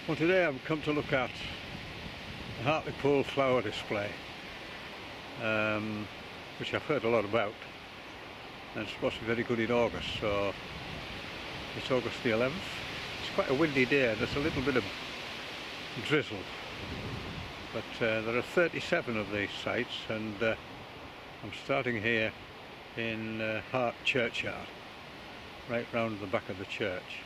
Well, today I've come to look at the Hartlepool flower display, which I've heard a lot about, and it's supposed to be very good in August, so it's August the 11th. It's quite a windy day, there's a little bit of drizzle, but there are 37 of these sites, and I'm starting here in Hart Churchyard, right round the back of the church.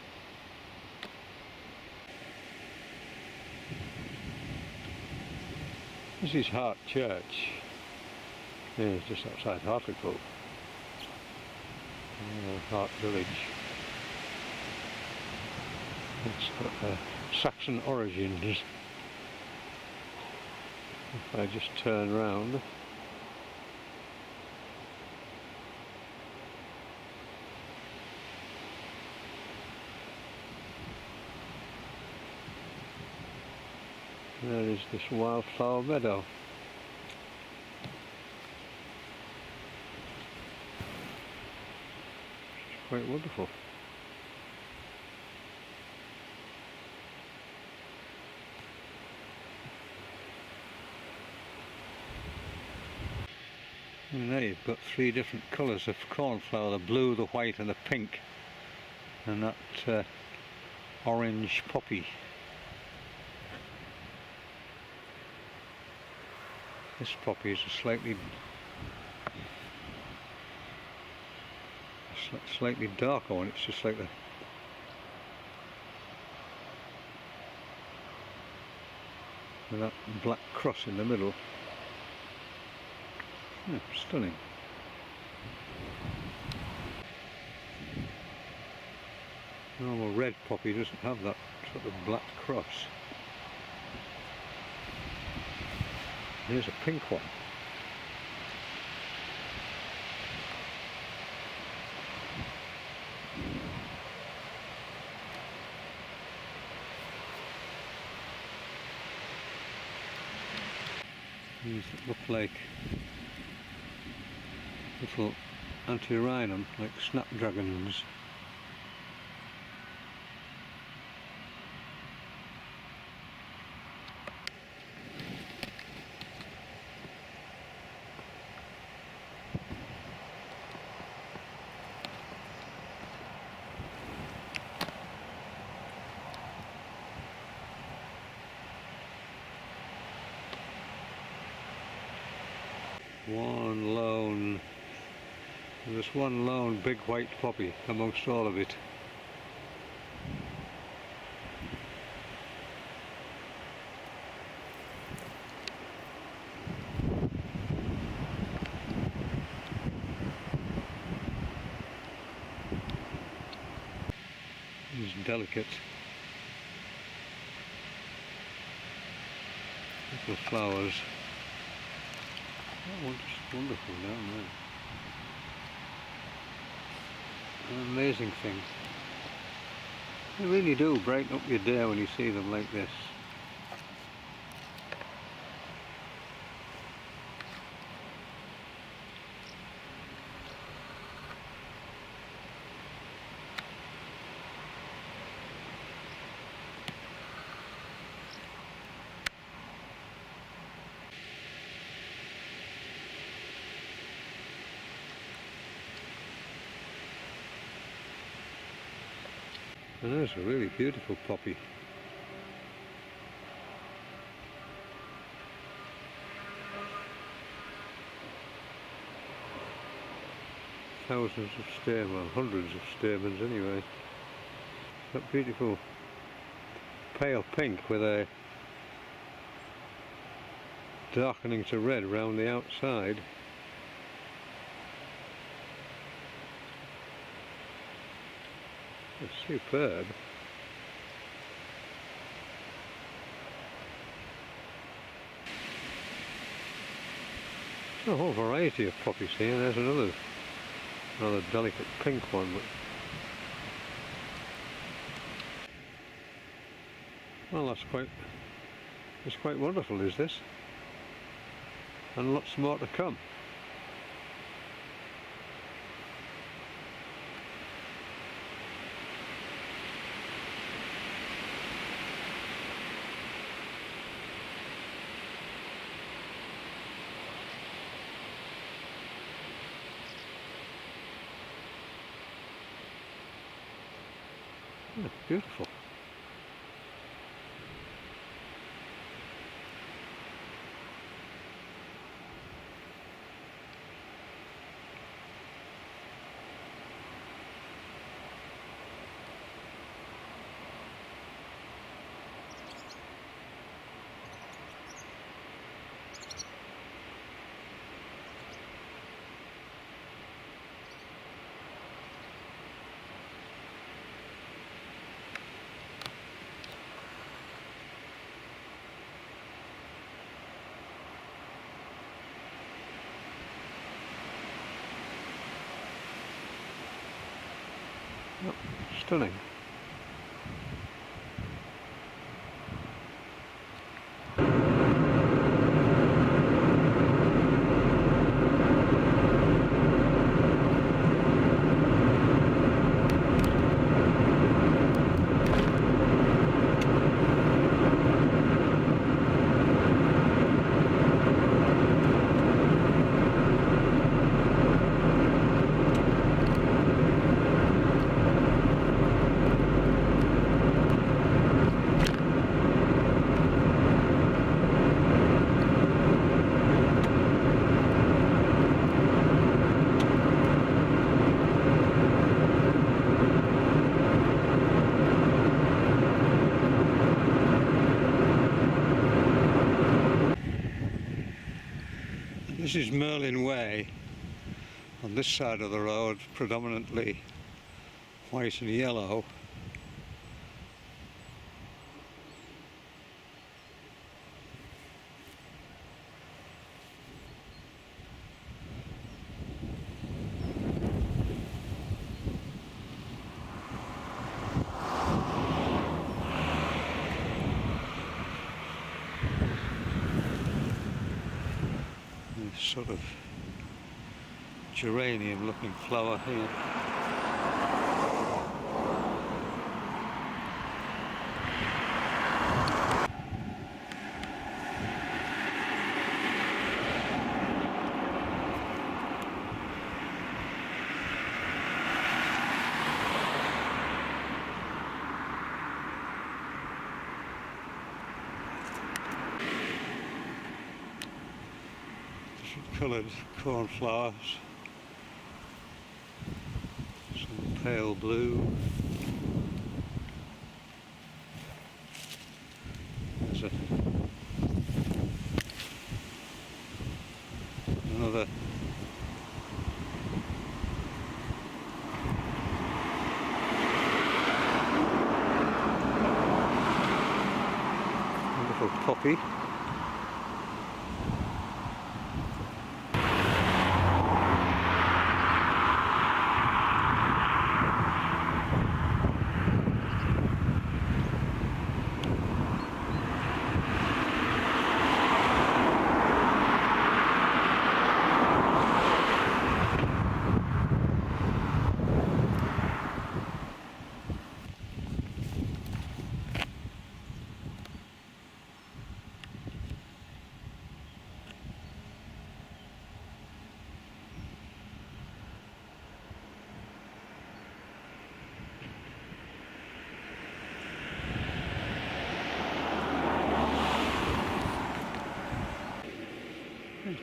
This is Hart Church. It's just outside Hartlepool, Hart Village. It's got Saxon origins. If I just turn round, there is this wildflower meadow. It's quite wonderful. And there you've got three different colours of cornflower, the blue, the white and the pink, and that orange poppy. This poppy is a slightly darker one. It's just like with that black cross in the middle. Yeah, stunning. Normal red poppy doesn't have that sort of black cross. Here's a pink one. These look like little antirrhinum, like snapdragons. There's one lone big white poppy amongst all of it. These delicate little flowers. That one's wonderful down there. An amazing thing. They really do brighten up your day when you see them like this. And there's a really beautiful poppy. Thousands of stamens, well, hundreds of stamens anyway. That beautiful pale pink with a darkening to red around the outside. It's superb. There's a whole variety of poppies here. There's another rather delicate pink one, but well, that's quite wonderful, is this? And lots more to come. Yeah, beautiful. Yep, stunning. This is Merlin Way. On this side of the road, predominantly white and yellow. This sort of geranium looking flower here. Coloured cornflowers, some pale blue. There's another little poppy.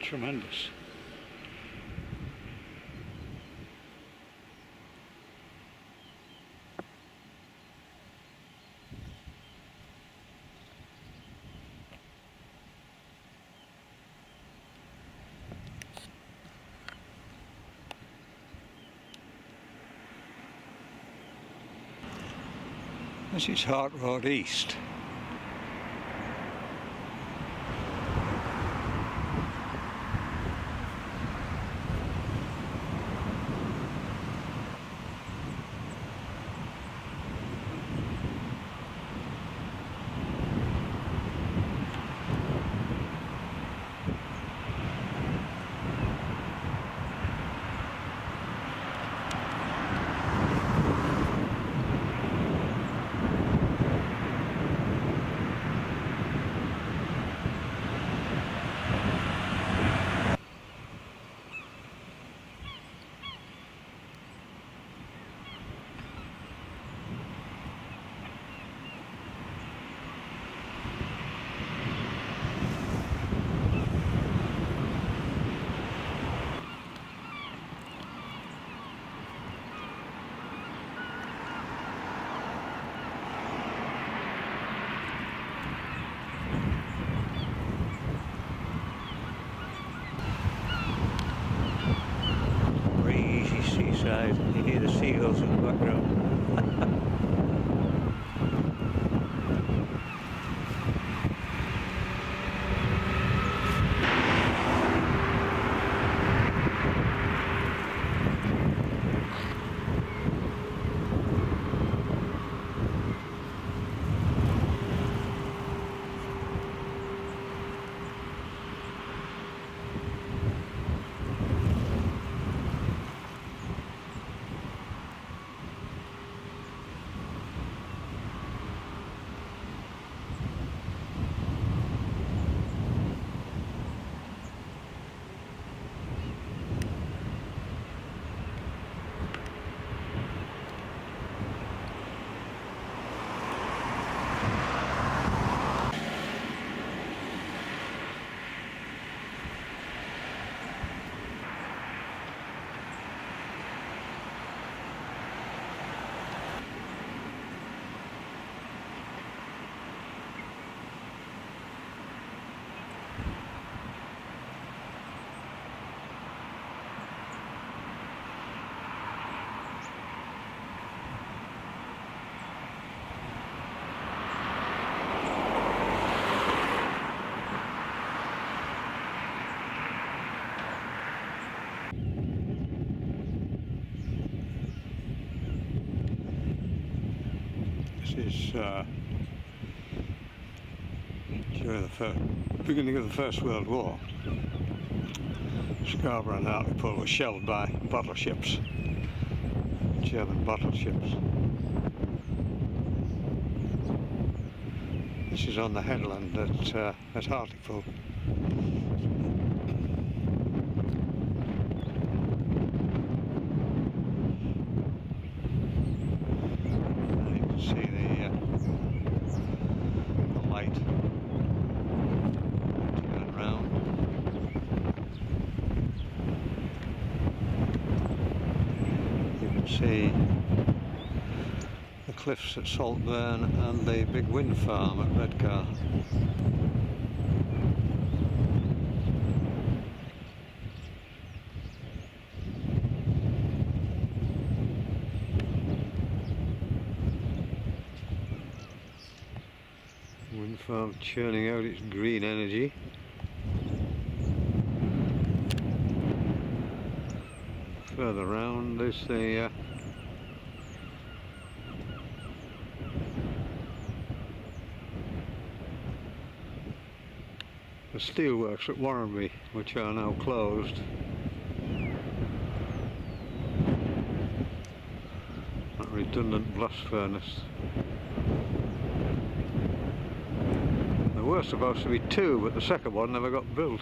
Tremendous. This is Hart Road East. is during the beginning of the First World War. Scarborough and Hartlepool were shelled by battleships, German battleships. This is on the headland at Hartlepool. You can see the light turn round. You can see the cliffs at Saltburn and the big wind farm at Redcar. Wind farm churning out its green energy. Further round is the steelworks at Warrenby, which are now closed. That redundant blast furnace. There were supposed to be two, but the second one never got built.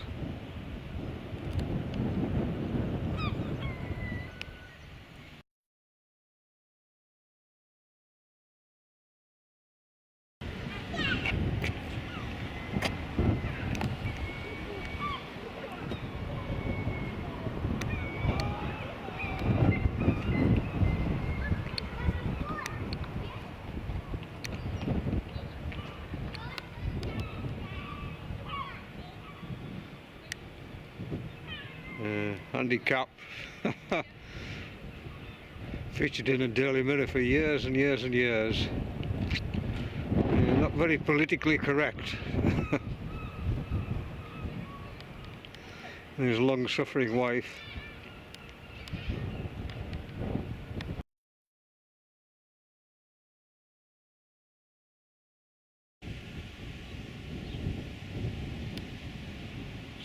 Handicap. Featured in a Daily Mirror for years and years and years. Not very politically correct. His long-suffering wife.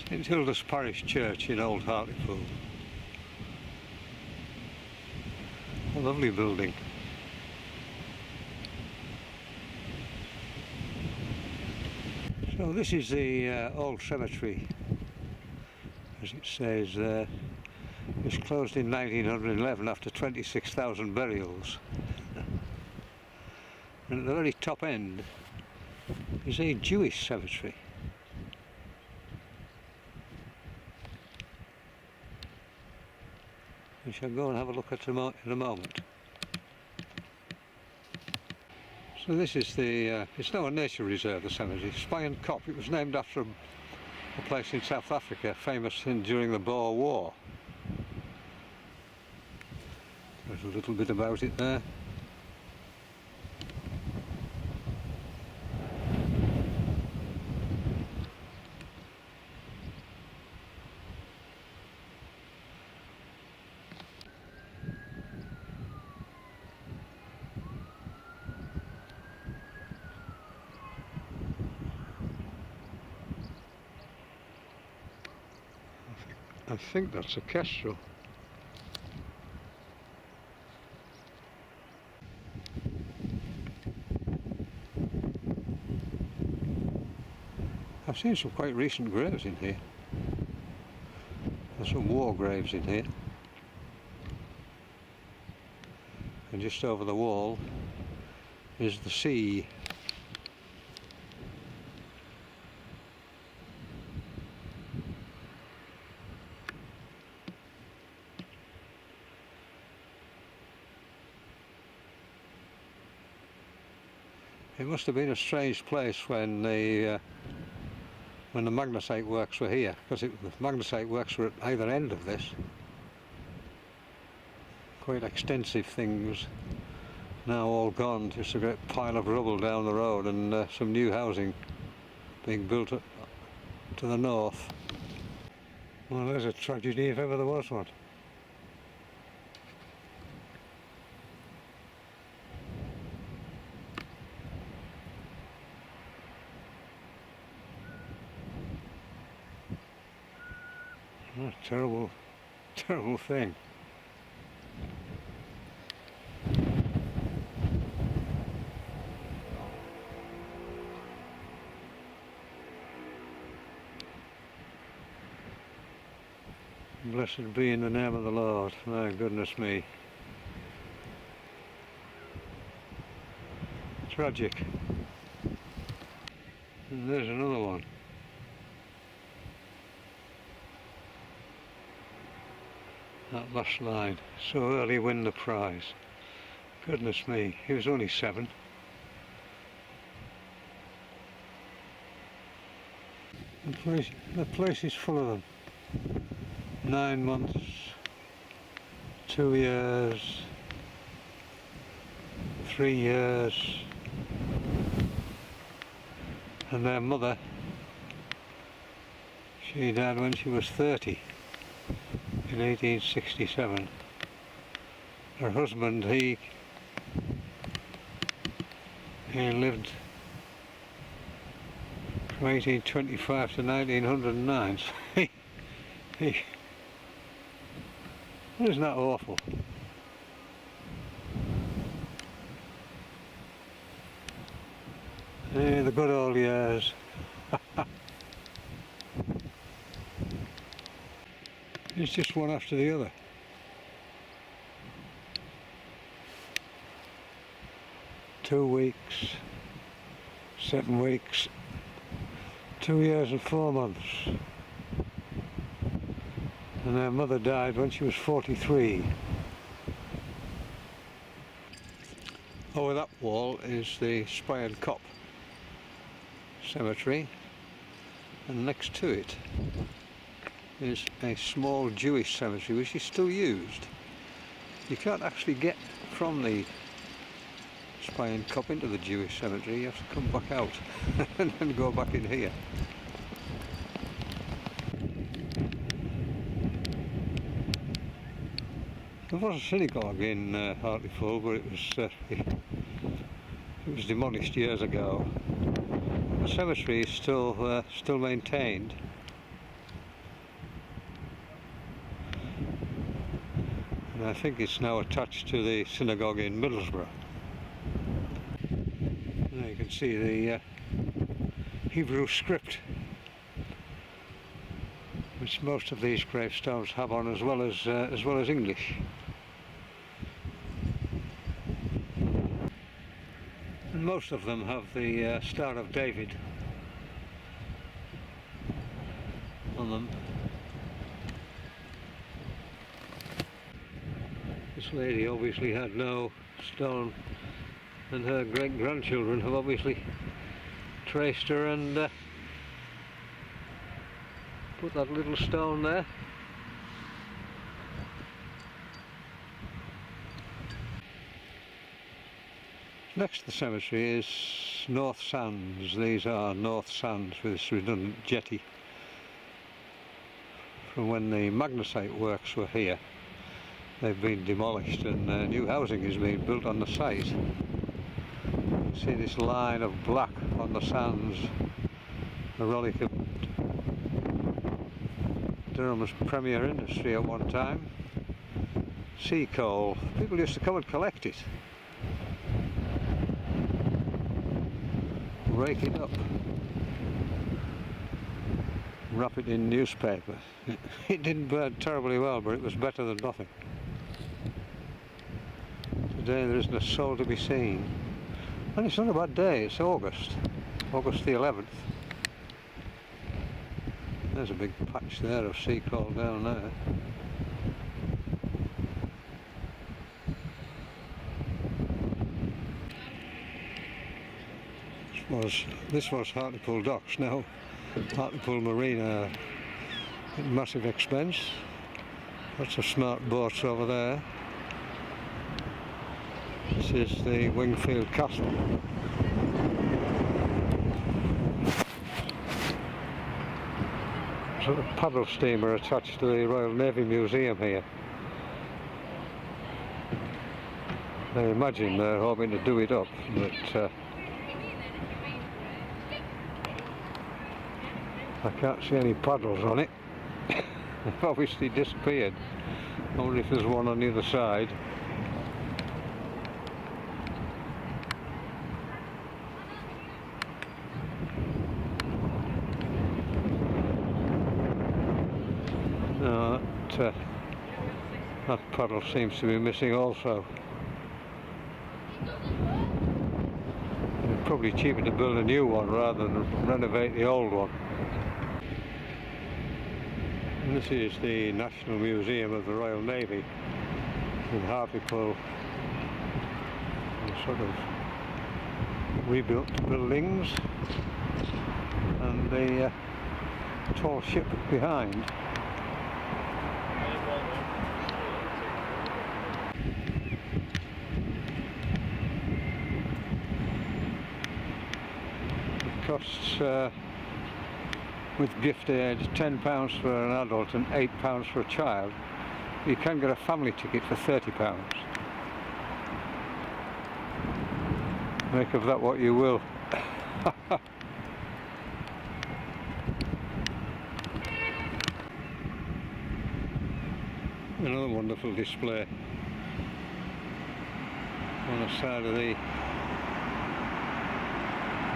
St Hilda's Parish Church in Old Hartlepool. A lovely building. So this is the old cemetery, as it says there. It was closed in 1911 after 26,000 burials. And at the very top end is a Jewish cemetery. We shall go and have a look at in a moment. So this is the, it's now a nature reserve, the cemetery, Spion Kop. It was named after a place in South Africa famous during the Boer War. There's a little bit about it there. I think that's a kestrel. I've seen some quite recent graves in here. There's some war graves in here. And just over the wall is the sea. It must have been a strange place when the magnesite works were here, because the magnesite works were at either end of this. Quite extensive things, now all gone, just a great pile of rubble down the road and some new housing being built up to the north. Well, there's a tragedy if ever there was one. What a terrible, terrible thing. Blessed be in the name of the Lord. My goodness me. Tragic. And there's another one. That last line. So early win the prize. Goodness me. He was only 7. The place is full of them. 9 months, 2 years, 3 years, and their mother, she died when she was 30 in 1867. Her husband, he lived from 1825 to 1909. So isn't that awful? The good old years. It's just one after the other. Two weeks, 7 weeks, 2 years and 4 months. And their mother died when she was 43. Over that wall is the Spired Cop cemetery, and next to it is a small Jewish cemetery which is still used. You can't actually get from the Spired Cop into the Jewish cemetery, you have to come back out and then go back in here. There was a synagogue in Hartlepool, but it was demolished years ago. The cemetery is still maintained. And I think it's now attached to the synagogue in Middlesbrough. There you can see the Hebrew script, which most of these gravestones have on, as well as English. And most of them have the Star of David on them. This lady obviously had no stone, and her great-grandchildren have obviously traced her and put that little stone there. Next to the cemetery is North Sands. These are North Sands with this redundant jetty from when the magnesite works were here. They've been demolished and new housing is being built on the site. You see this line of black on the sands, a relic of Durham's premier industry at one time. Sea coal. People used to come and collect it, rake it up, wrap it in newspaper. It didn't burn terribly well, but it was better than nothing. Today there isn't a soul to be seen, and it's not a bad day. It's August the 11th. There's a big patch there of sea coal down there. This was Hartlepool docks. Now Hartlepool Marina at massive expense. Lots of smart boats over there. This is the Wingfield Castle. Sort of paddle steamer attached to the Royal Navy Museum here. I imagine they're hoping to do it up, but I can't see any paddles on it. They've obviously disappeared. I wonder if there's one on the other side. No, that puddle seems to be missing also. It's probably cheaper to build a new one rather than renovate the old one. And this is the National Museum of the Royal Navy in Hartlepool. Sort of rebuilt buildings and the tall ship behind. It costs with gift aid £10 for an adult and £8 for a child. You can get a family ticket for £30. Make of that what you will. Another wonderful display on the side of the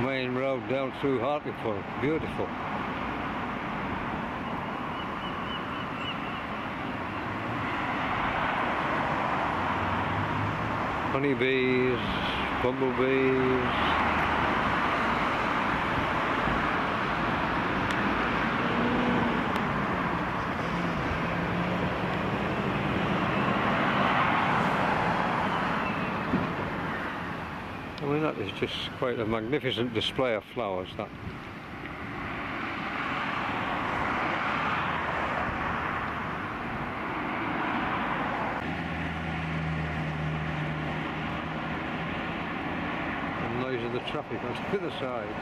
main road down through Hartlepool. Beautiful. Honeybees, bumblebees. I mean, that is just quite a magnificent display of flowers, that. The noise of the traffic on the other side.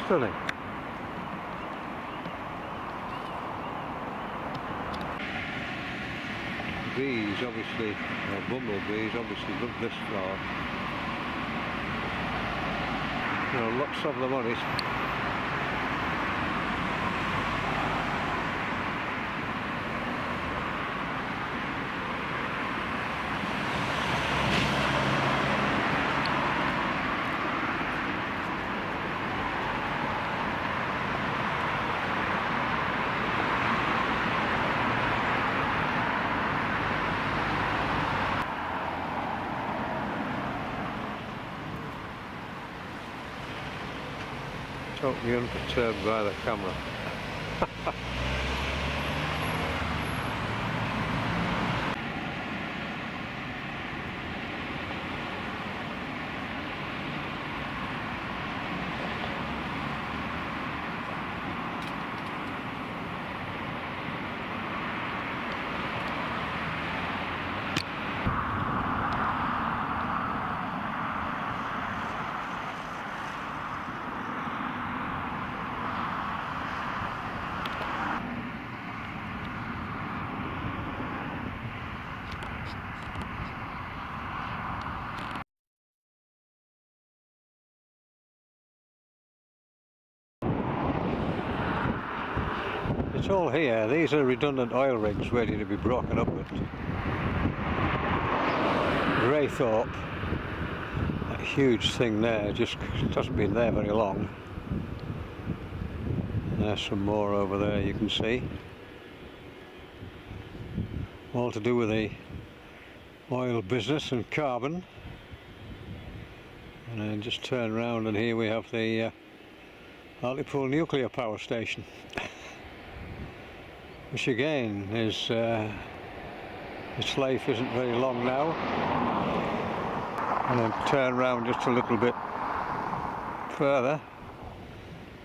Stunning. Bees obviously, or bumblebees obviously love this flower. There are lots of them on it. Totally unperturbed by the camera. It's all here. These are redundant oil rigs ready to be broken up with. Greythorpe, that huge thing there, just hasn't been there very long. There's some more over there you can see. All to do with the oil business and carbon. And then just turn around and here we have the Hartlepool nuclear power station. Which again is, its life isn't very long now. And then turn around just a little bit further,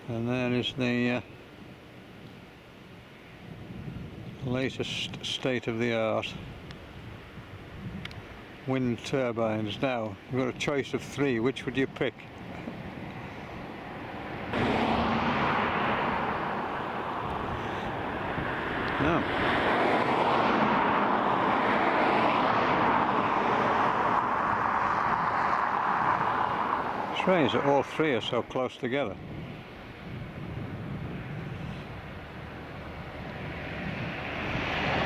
and there is the latest state of the art wind turbines now. You've got a choice of 3. Which would you pick? No. Strange that all 3 are so close together.